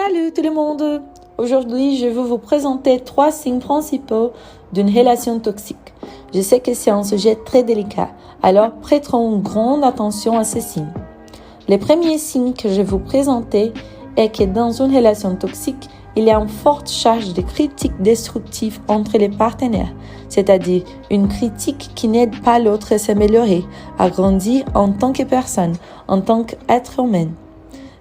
Salut tout le monde! Aujourd'hui, je vais vous présenter 3 signes principaux d'une relation toxique. Je sais que c'est un sujet très délicat, alors prêterons grande attention à ces signes. Le premier signe que je vais vous présenter est que dans une relation toxique, il y a une forte charge de critiques destructives entre les partenaires, c'est-à-dire une critique qui n'aide pas l'autre à s'améliorer, à grandir en tant que personne, en tant qu'être humain.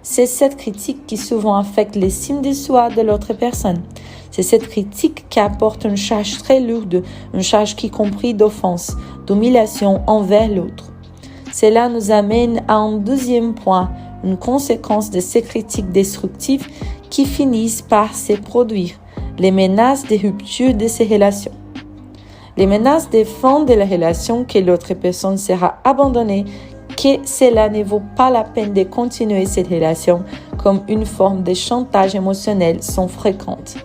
C'est cette critique qui souvent affecte l'estime de soi de l'autre personne. C'est cette critique qui apporte une charge très lourde, une charge qui compris d'offense, d'humiliation envers l'autre. Cela nous amène à un deuxième point, une conséquence de ces critiques destructives qui finissent par se produire, les menaces de rupture de ces relations. Les menaces de fin de la relation que l'autre personne sera abandonnée, que cela ne vaut pas la peine de continuer cette relation comme une forme de chantage émotionnel sont fréquentes.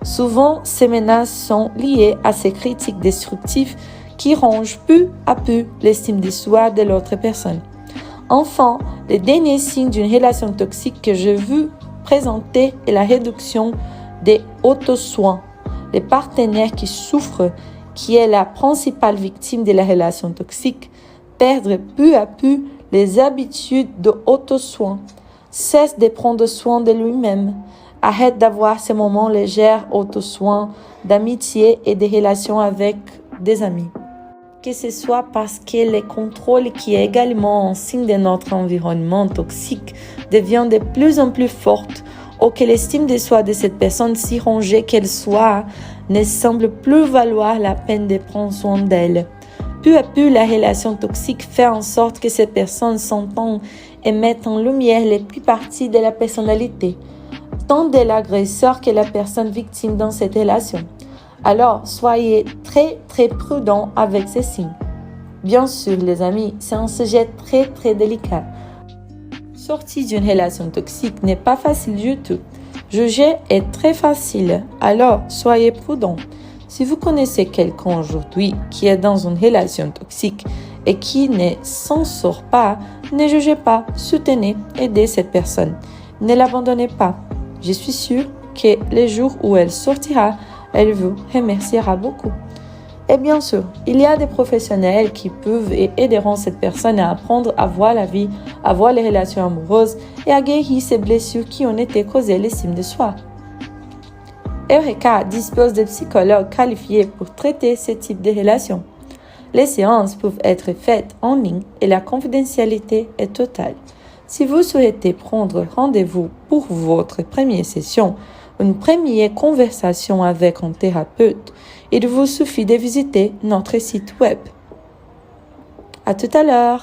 Souvent, ces menaces sont liées à ces critiques destructives qui rongent peu à peu l'estime de soi de l'autre personne. Enfin, le dernier signe d'une relation toxique que je veux présenter est la réduction des auto-soins. Les partenaires qui souffrent, qui est la principale victime de la relation toxique, perdre peu à peu les habitudes de auto-soin, cesse de prendre soin de lui-même, arrête d'avoir ces moments légers auto-soin, d'amitié et de relations avec des amis. Que ce soit parce que le contrôle qui est également un signe de notre environnement toxique devient de plus en plus forte ou que l'estime de soi de cette personne si rongée qu'elle soit ne semble plus valoir la peine de prendre soin d'elle. Peu à peu, la relation toxique fait en sorte que ces personnes s'entendent et mettent en lumière les plus parties de la personnalité, tant de l'agresseur que la personne victime dans cette relation. Alors, soyez très prudents avec ces signes. Bien sûr, les amis, c'est un sujet très délicat. Sortir d'une relation toxique n'est pas facile du tout. Juger est très facile, alors soyez prudents. Si vous connaissez quelqu'un aujourd'hui qui est dans une relation toxique et qui ne s'en sort pas, ne jugez pas, soutenez, aidez cette personne. Ne l'abandonnez pas. Je suis sûre que les jours où elle sortira, elle vous remerciera beaucoup. Et bien sûr, il y a des professionnels qui peuvent et aideront cette personne à apprendre à voir la vie, à voir les relations amoureuses et à guérir ces blessures qui ont été causées l'estime de soi. Eureka dispose de psychologues qualifiés pour traiter ce type de relations. Les séances peuvent être faites en ligne et la confidentialité est totale. Si vous souhaitez prendre rendez-vous pour votre première session, une première conversation avec un thérapeute, il vous suffit de visiter notre site web. À tout à l'heure!